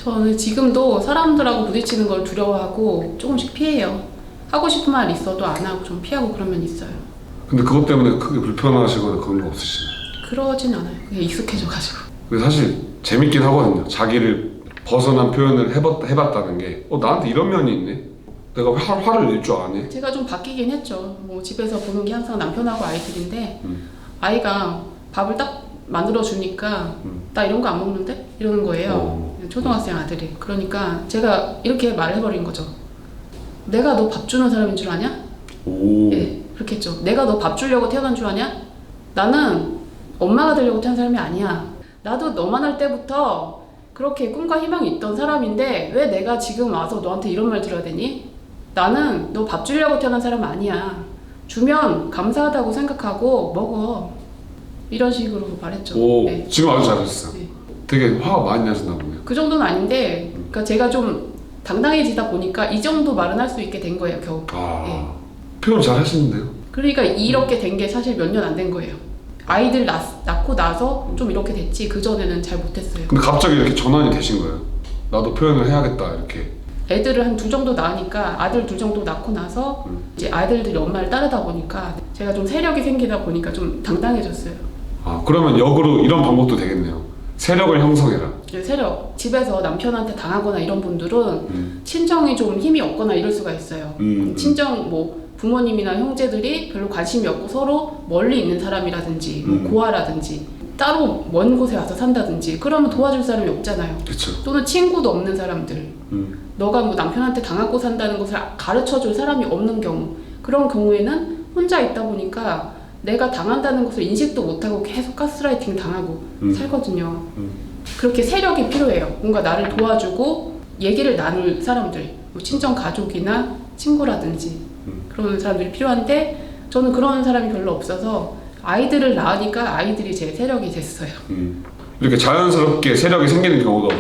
저는 지금도 사람들하고 부딪히는 걸 두려워하고 조금씩 피해요. 하고 싶은 말 있어도 안 하고 좀 피하고 그런 면 있어요. 근데 그것 때문에 크게 불편하시거나 그런 거 없으시나요? 그러진 않아요. 그냥 익숙해져가지고. 근데 사실 재밌긴 하거든요. 자기를 벗어난 표현을 해봤다는 게 나한테 이런 면이 있네? 내가 왜 화를 낼 줄 아네? 제가 좀 바뀌긴 했죠. 뭐 집에서 보는 게 항상 남편하고 아이들인데 아이가 밥을 딱 만들어주니까 나 이런 거 안 먹는데? 이러는 거예요. 초등학생 아들이. 그러니까 제가 이렇게 말해버린 거죠. 내가 너 밥 주는 사람인 줄 아냐? 오. 네, 그렇게 했죠. 내가 너 밥 주려고 태어난 줄 아냐? 나는 엄마가 되려고 태어난 사람이 아니야. 나도 너만 할 때부터 그렇게 꿈과 희망이 있던 사람인데 왜 내가 지금 와서 너한테 이런 말 들어야 되니? 나는 너 밥 주려고 태어난 사람 아니야. 주면 감사하다고 생각하고 먹어. 이런 식으로 말했죠. 오, 네. 지금 아주 잘하셨어요. 네. 되게 화가 많이 나셨나 보네요. 그 정도는 아닌데, 그러니까 제가 좀 당당해지다 보니까 이 정도 말은 할 수 있게 된 거예요, 겨우. 네. 표현 잘 하시는데요? 그러니까 이렇게 된 게 사실 몇 년 안 된 거예요. 아이들 낳고 나서 좀 이렇게 됐지, 그 전에는 잘 못했어요. 근데 갑자기 이렇게 전환이 되신 거예요? 나도 표현을 해야겠다 이렇게. 애들을 한 둘 정도 낳으니까 아들 둘 정도 낳고 나서 이제 아이들들이 엄마를 따르다 보니까 제가 좀 세력이 생기다 보니까 좀 당당해졌어요. 그러면 역으로 이런 방법도 되겠네요. 세력을 형성해라. 세력, 집에서 남편한테 당하거나 이런 분들은 친정이 좀 힘이 없거나 이럴 수가 있어요. 친정 뭐 부모님이나 형제들이 별로 관심이 없고 서로 멀리 있는 사람이라든지 뭐 고아라든지 따로 먼 곳에 와서 산다든지 그러면 도와줄 사람이 없잖아요. 그렇죠. 또는 친구도 없는 사람들, 너가 뭐 남편한테 당하고 산다는 것을 가르쳐줄 사람이 없는 경우, 그런 경우에는 혼자 있다 보니까 내가 당한다는 것을 인식도 못하고 계속 가스라이팅 당하고 살거든요. 그렇게 세력이 필요해요. 뭔가 나를 도와주고 얘기를 나눌 사람들, 뭐 친정 가족이나 친구라든지 그런 사람들이 필요한데 저는 그런 사람이 별로 없어서 아이들을 낳으니까 아이들이 제 세력이 됐어요. 이렇게 자연스럽게 세력이 생기는 경우도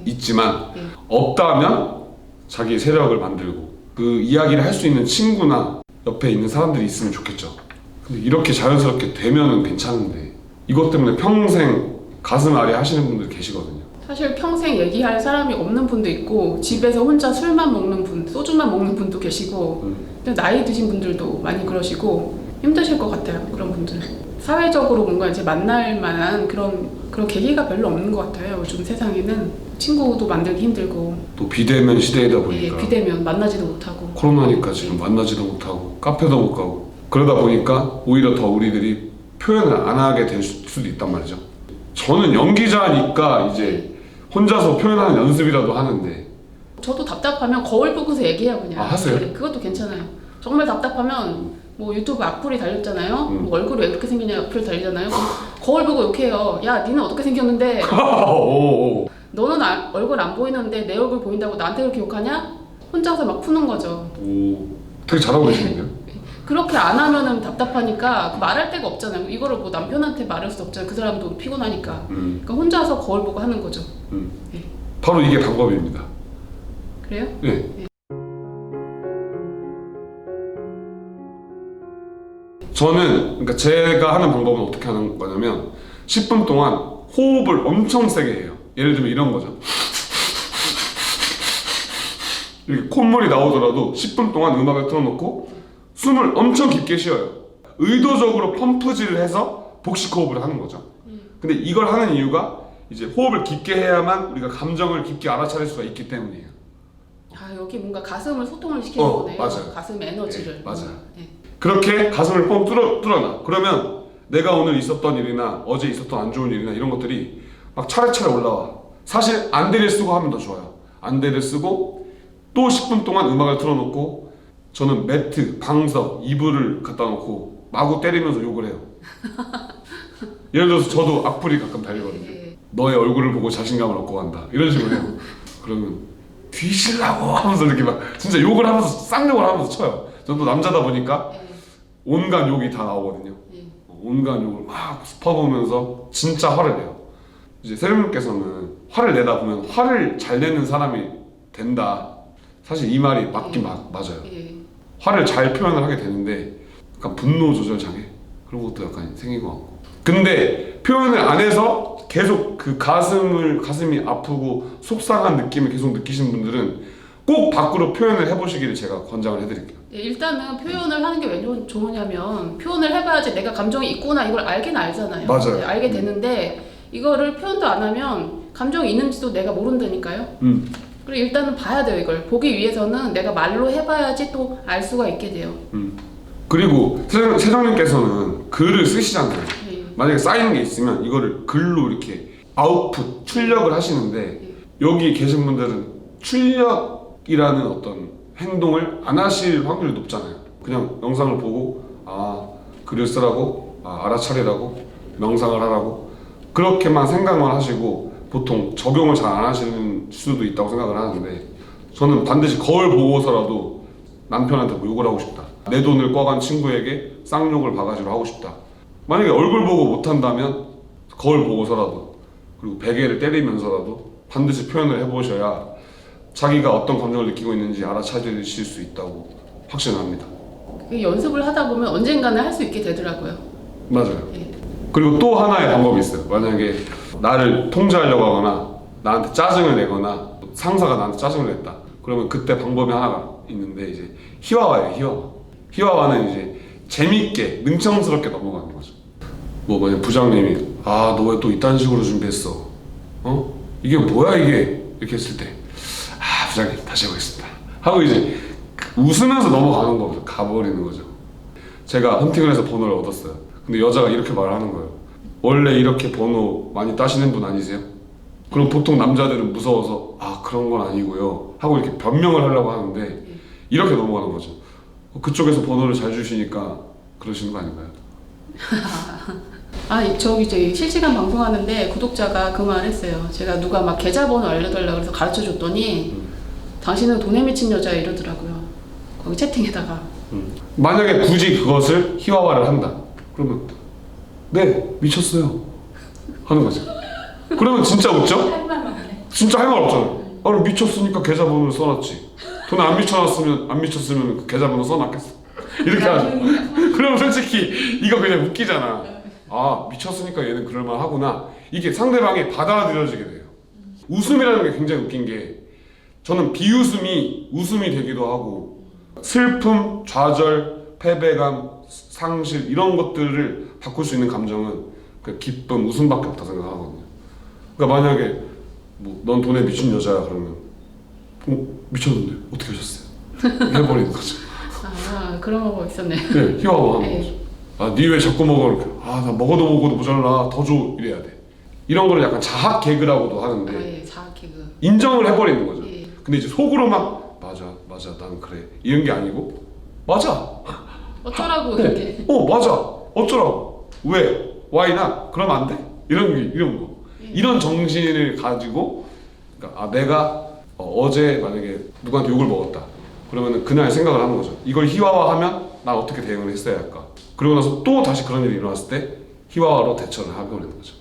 있지만 없다면 자기 세력을 만들고 그 이야기를 할 수 있는 친구나 옆에 있는 사람들이 있으면 좋겠죠. 근데 이렇게 자연스럽게 되면은 괜찮은데 이것 때문에 평생 가슴 아리 하시는 분들 계시거든요. 사실 평생 얘기할 사람이 없는 분도 있고 집에서 혼자 술만 먹는 분, 소주만 먹는 분도 계시고 근데 나이 드신 분들도 많이 그러시고 힘드실 것 같아요. 그런 분들 사회적으로 뭔가 이제 만날 만한 그런 계기가 별로 없는 것 같아요. 요즘 세상에는 친구도 만들기 힘들고 또 비대면 시대이다 보니까 비대면 만나지도 못하고 코로나니까 지금 만나지도 못하고 카페도 못 가고 그러다 보니까 오히려 더 우리들이 표현을 안 하게 될 수도 있단 말이죠. 저는 연기자니까 이제 혼자서 표현하는 연습이라도 하는데 저도 답답하면 거울 보고서 얘기해요 그냥. 하세요? 네, 그것도 괜찮아요. 정말 답답하면 뭐 유튜브 악플이 달렸잖아요. 뭐 얼굴이 왜 그렇게 생기냐 악플 달리잖아요. 거울 보고 욕해요. 야 니는 어떻게 생겼는데 너는 얼굴 안 보이는데 내 얼굴 보인다고 나한테 그렇게 욕하냐? 혼자서 막 푸는 거죠. 되게 잘하고 계시는데요? 그렇게 안 하면은 답답하니까 말할 데가 없잖아요. 이거를 뭐 남편한테 말할 수 없잖아요. 그 사람도 피곤하니까. 그러니까 혼자서 거울 보고 하는 거죠. 네. 바로 이게 방법입니다. 그래요? 네. 저는 그러니까 제가 하는 방법은 어떻게 하는 거냐면 10분 동안 호흡을 엄청 세게 해요. 예를 들면 이런 거죠. 이렇게 콧물이 나오더라도 10분 동안 음악을 틀어놓고 숨을 엄청 깊게 쉬어요. 의도적으로 펌프질을 해서 복식 호흡을 하는 거죠. 근데 이걸 하는 이유가 이제 호흡을 깊게 해야만 우리가 감정을 깊게 알아차릴 수가 있기 때문이에요. 여기 뭔가 가슴을 소통을 시키는 거네요. 맞아요. 가슴 에너지를. 네, 맞아요. 네. 그렇게 가슴을 뻥 뚫어놔. 그러면 내가 오늘 있었던 일이나 어제 있었던 안 좋은 일이나 이런 것들이 막 차례차례 올라와. 사실 안대를 쓰고 하면 더 좋아요. 안대를 쓰고 또 10분 동안 음악을 틀어놓고 저는 매트, 방석, 이불을 갖다 놓고 마구 때리면서 욕을 해요. 예를 들어서 저도 악플이 가끔 달리거든요. 너의 얼굴을 보고 자신감을 얻고 간다. 이런 식으로 해요. 그러면 뒤질라고 하면서 이렇게 막 진짜 욕을 하면서 쌍욕을 하면서 쳐요. 저는 또 남자다 보니까 온갖 욕이 다 나오거든요. 온갖 욕을 막 퍼부으면서 진짜 화를 내요. 이제 세령님께서는 화를 내다 보면 화를 잘 내는 사람이 된다. 사실 이 말이 맞긴 맞아요. 화를 잘 표현을 하게 되는데 약간 분노 조절 장애 그런 것도 약간 생긴 것 같고. 근데 표현을 안 해서 계속 그 가슴이 아프고 속상한 느낌을 계속 느끼신 분들은 꼭 밖으로 표현을 해보시기를 제가 권장을 해드릴게요. 네, 일단은 표현을 하는 게 왜 좋으냐면 표현을 해봐야지 내가 감정이 있구나 이걸 알긴 알잖아요. 맞아요. 네, 알게 되는데 이거를 표현도 안 하면 감정이 있는지도 내가 모른다니까요. 그리고 일단은 봐야 돼요. 이걸 보기 위해서는 내가 말로 해봐야지 또 알 수가 있게 돼요. 그리고 세정님께서는 글을 쓰시잖아요. 네. 만약에 쌓이는 게 있으면 이거를 글로 이렇게 아웃풋, 출력을 하시는데 여기 계신 분들은 출력이라는 어떤 행동을 안 하실 확률이 높잖아요. 그냥 영상을 보고 글을 쓰라고, 알아차리라고, 명상을 하라고 그렇게만 생각만 하시고 보통 적용을 잘 안 하시는 수도 있다고 생각을 하는데 저는 반드시 거울 보고서라도 남편한테 뭐 욕을 하고 싶다. 내 돈을 꿔간 친구에게 쌍욕을 바가지로 하고 싶다. 만약에 얼굴 보고 못한다면 거울 보고서라도 그리고 베개를 때리면서라도 반드시 표현을 해보셔야 자기가 어떤 감정을 느끼고 있는지 알아차리실 수 있다고 확신합니다. 연습을 하다 보면 언젠가는 할 수 있게 되더라고요. 맞아요. 네. 그리고 또 하나의 방법이 있어요. 만약에 나를 통제하려고 하거나 나한테 짜증을 내거나 상사가 나한테 짜증을 냈다. 그러면 그때 방법이 하나가 있는데 이제 희화화예요. 희화화는 이제 재밌게 능청스럽게 넘어가는 거죠. 뭐 만약 부장님이 너 왜 또 이딴 식으로 준비했어? 이게 뭐야 이게? 이렇게 했을 때 부장님 다시 해보겠습니다 하고 이제 웃으면서 넘어가는 거죠. 가버리는 거죠. 제가 헌팅을 해서 번호를 얻었어요. 근데 여자가 이렇게 말을 하는 거예요. 원래 이렇게 번호 많이 따시는 분 아니세요? 그럼 보통 남자들은 무서워서 그런 건 아니고요 하고 이렇게 변명을 하려고 하는데 이렇게 넘어가는 거죠. 그쪽에서 번호를 잘 주시니까 그러시는 거 아닌가요? 저기 실시간 방송하는데 구독자가 그 말 했어요. 제가 누가 막 계좌번호 알려달라고 해서 가르쳐 줬더니 당신은 돈에 미친 여자야 이러더라고요. 거기 채팅에다가. 만약에 굳이 그것을 희화화를 한다. 그러면 네 미쳤어요 하는 거죠. 그러면 진짜 웃죠? 진짜 할 말 없잖아요. 그럼 미쳤으니까 계좌번호를 써놨지. 돈에 안 미쳤으면 그 계좌번호 써놨겠어. 이렇게 하죠. 그러면 솔직히 이거 그냥 웃기잖아. 미쳤으니까 얘는 그럴만 하구나. 이게 상대방이 받아들여지게 돼요. 웃음이라는 게 굉장히 웃긴 게 저는 비웃음이 웃음이 되기도 하고 슬픔, 좌절, 패배감, 상실 이런 것들을 바꿀 수 있는 감정은 그 기쁨, 웃음밖에 없다 생각하거든요. 그러니까 만약에 넌 돈에 미친 여자야 그러면 미쳤는데 어떻게 하셨어요? 해버리는 거죠. 그런 거 있었네. 네, 희화화하는 거죠. 니 왜 자꾸 먹어? 이렇게. 나 먹어도 모자라 더 줘 이래야 돼. 이런 거를 약간 자학 개그라고도 하는데 자학 개그. 인정을 해버리는 거죠. 예. 근데 이제 속으로 막 맞아 난 그래 이런 게 아니고 맞아 어쩌라고 이렇게. 맞아 어쩌라고 왜 why not 그러면 안 돼? 이런 거 이런 정신을 가지고 그러니까 내가 어제 만약에 누구한테 욕을 먹었다 그러면 그날 생각을 하는 거죠. 이걸 희화화하면 난 어떻게 대응을 했어야 할까. 그리고 나서 또 다시 그런 일이 일어났을 때 희화화로 대처를 해버리는 거죠.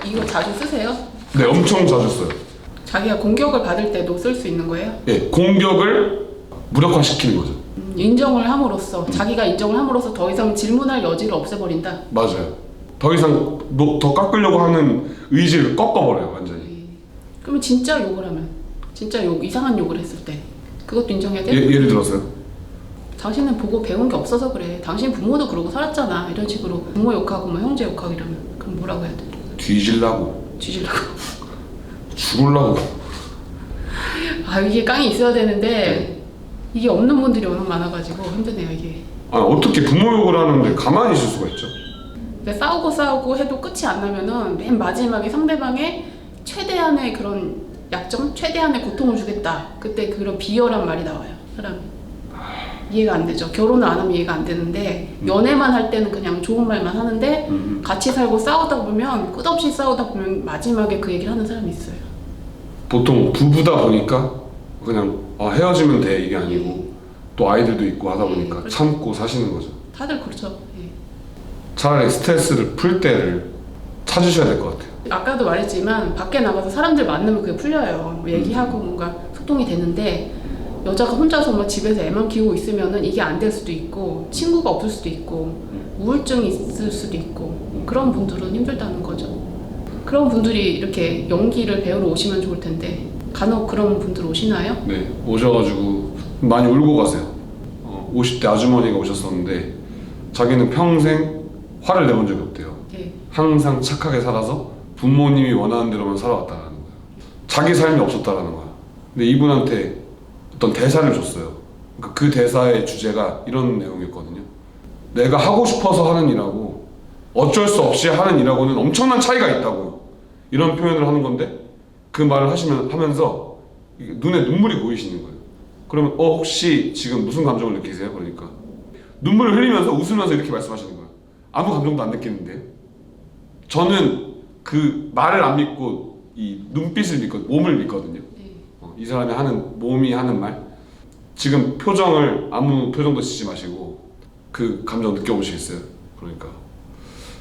이거 자주 쓰세요? 네, 엄청 자주 써요. 자기가 공격을 받을 때도 쓸 수 있는 거예요? 예, 공격을 무력화시키는 거죠. 인정을 함으로써 자기가 인정을 함으로써 더 이상 질문할 여지를 없애버린다. 맞아요. 더 이상 더 깎으려고 하는 의지를 꺾어버려요, 완전히. 그러면 진짜 욕을 하면, 진짜 이상한 욕을 했을 때 그것도 인정해야 돼? 예를 들어서요? 당신은 보고 배운 게 없어서 그래. 당신 부모도 그러고 살았잖아. 이런 식으로 부모 욕하고 뭐 형제 욕하고 이러면 그럼 뭐라고 해야 돼? 뒤질라고. 죽을라고. 이게 깡이 있어야 되는데 이게 없는 분들이 워낙 많아가지고 힘드네요 이게. 어떻게 부모 욕을 하는데 가만히 있을 수가 있죠? 그러니까 싸우고 해도 끝이 안 나면은 맨 마지막에 상대방의 최대한의 그런 약점, 최대한의 고통을 주겠다. 그때 그런 비열한 말이 나와요. 사람이. 이해가 안 되죠. 결혼을 안 하면 이해가 안 되는데 연애만 할 때는 그냥 좋은 말만 하는데 같이 살고 싸우다 보면 끝없이 싸우다 보면 마지막에 그 얘기를 하는 사람이 있어요. 보통 부부다 보니까 그냥 헤어지면 돼 이게 아니고 또 아이들도 있고 하다 보니까 그렇죠. 참고 사시는 거죠. 다들 그렇죠. 차라리 스트레스를 풀 때를 찾으셔야 될 것 같아요. 아까도 말했지만 밖에 나가서 사람들 만나면 그게 풀려요. 뭐 얘기하고 뭔가 소통이 되는데 여자가 혼자서 막 집에서 애만 키우고 있으면은 이게 안 될 수도 있고 친구가 없을 수도 있고 우울증이 있을 수도 있고 그런 분들은 힘들다는 거죠. 그런 분들이 이렇게 연기를 배우러 오시면 좋을 텐데 간혹 그런 분들 오시나요? 네, 오셔가지고 많이 울고 가세요. 50대 아주머니가 오셨었는데 자기는 평생 화를 내본 적이 없대요. 네. 항상 착하게 살아서 부모님이 원하는 대로만 살아왔다는 거예요. 자기 삶이 없었다라는 거예요. 근데 이분한테 어떤 대사를 줬어요. 그러니까 그 대사의 주제가 이런 내용이었거든요. 내가 하고 싶어서 하는 일하고 어쩔 수 없이 하는 일하고는 엄청난 차이가 있다고요. 이런 표현을 하는 건데 그 말을 하면서 눈에 눈물이 보이시는 거예요. 그러면 혹시 지금 무슨 감정을 느끼세요? 그러니까 눈물을 흘리면서 웃으면서 이렇게 말씀하시는 거예요. 아무 감정도 안 느끼는데요. 저는 그 말을 안 믿고 이 눈빛을 믿고 몸을 믿거든요. 이 사람이 몸이 하는 말. 지금 표정을 아무 표정도 짓지 마시고 그 감정 느껴보시겠어요? 그러니까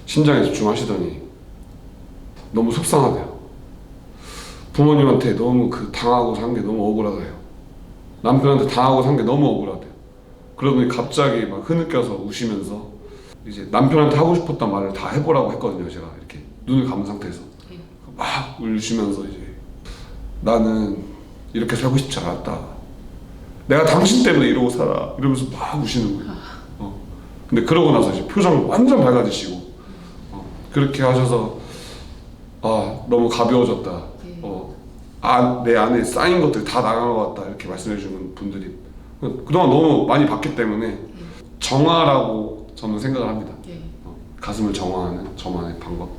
심장에 집중하시더니 너무 속상하대요. 부모님한테 너무 당하고 산 게 너무 억울하대요. 남편한테 당하고 산 게 너무 억울하대요. 그러더니 갑자기 막 흐느껴서 우시면서 이제 남편한테 하고 싶었던 말을 다 해보라고 했거든요. 제가 이렇게 눈을 감은 상태에서 막 울시면서 이제 나는 이렇게 살고 싶지 않았다. 내가 당신 때문에 이러고 살아. 이러면서 막 우시는 거예요. 근데 그러고 나서 이제 표정을 완전 밝아지시고 그렇게 하셔서 너무 가벼워졌다. 내 안에 쌓인 것들이 다 나간 것 같다. 이렇게 말씀해 주는 분들이 그동안 너무 많이 봤기 때문에 정화라고 저는 생각을 합니다. 가슴을 정화하는 저만의 방법.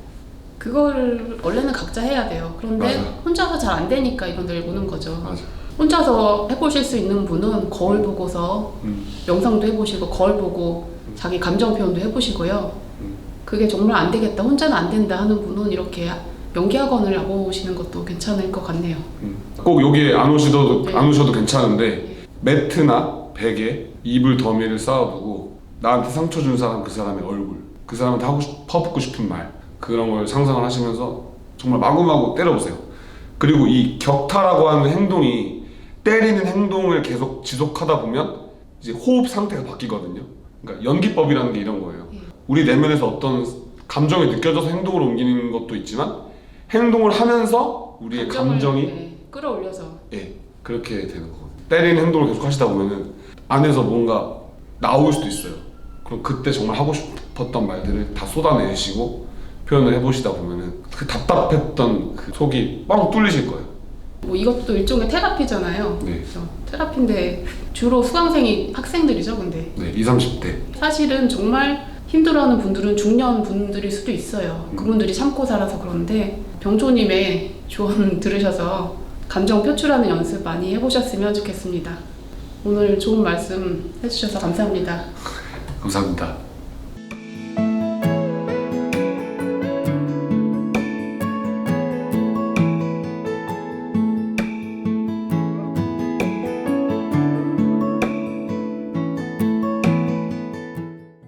그거를 원래는 각자 해야 돼요. 그런데 맞아. 혼자서 잘 안 되니까 이건 늘 오는 거죠. 맞아. 혼자서 해보실 수 있는 분은 거울 보고서 명상도 해보시고 거울 보고 자기 감정 표현도 해보시고요. 그게 정말 안 되겠다, 혼자는 안 된다 하는 분은 이렇게 연기 학원을 와보시는 것도 괜찮을 것 같네요. 꼭 여기에 안 오셔도 네. 괜찮은데 매트나 베개, 이불 더미를 쌓아두고 나한테 상처 준 사람, 그 사람의 얼굴, 그 사람한테 퍼붓고 싶은 말, 그런 걸 상상을 하시면서 정말 마구마구 때려보세요. 그리고 이 격타라고 하는 행동이 때리는 행동을 계속 지속하다 보면 이제 호흡 상태가 바뀌거든요. 그러니까 연기법이라는 게 이런 거예요. 우리 내면에서 어떤 감정이 느껴져서 행동으로 옮기는 것도 있지만 행동을 하면서 우리의 감정이 끌어올려서 그렇게 되는 거거든요. 때리는 행동을 계속 하시다 보면은 안에서 뭔가 나올 수도 있어요. 그럼 그때 정말 하고 싶었던 말들을 다 쏟아내시고 표현을 해보시다 보면은 그 답답했던 그 속이 뻥 뚫리실 거예요. 뭐 이것도 일종의 테라피잖아요. 네. 그래서 테라피인데 주로 수강생이 학생들이죠, 근데. 네, 20, 30대. 사실은 정말 힘들어하는 분들은 중년 분들일 수도 있어요. 그분들이 참고 살아서 그런데 병초님의 조언 들으셔서 감정 표출하는 연습 많이 해보셨으면 좋겠습니다. 오늘 좋은 말씀 해주셔서 감사합니다. 감사합니다.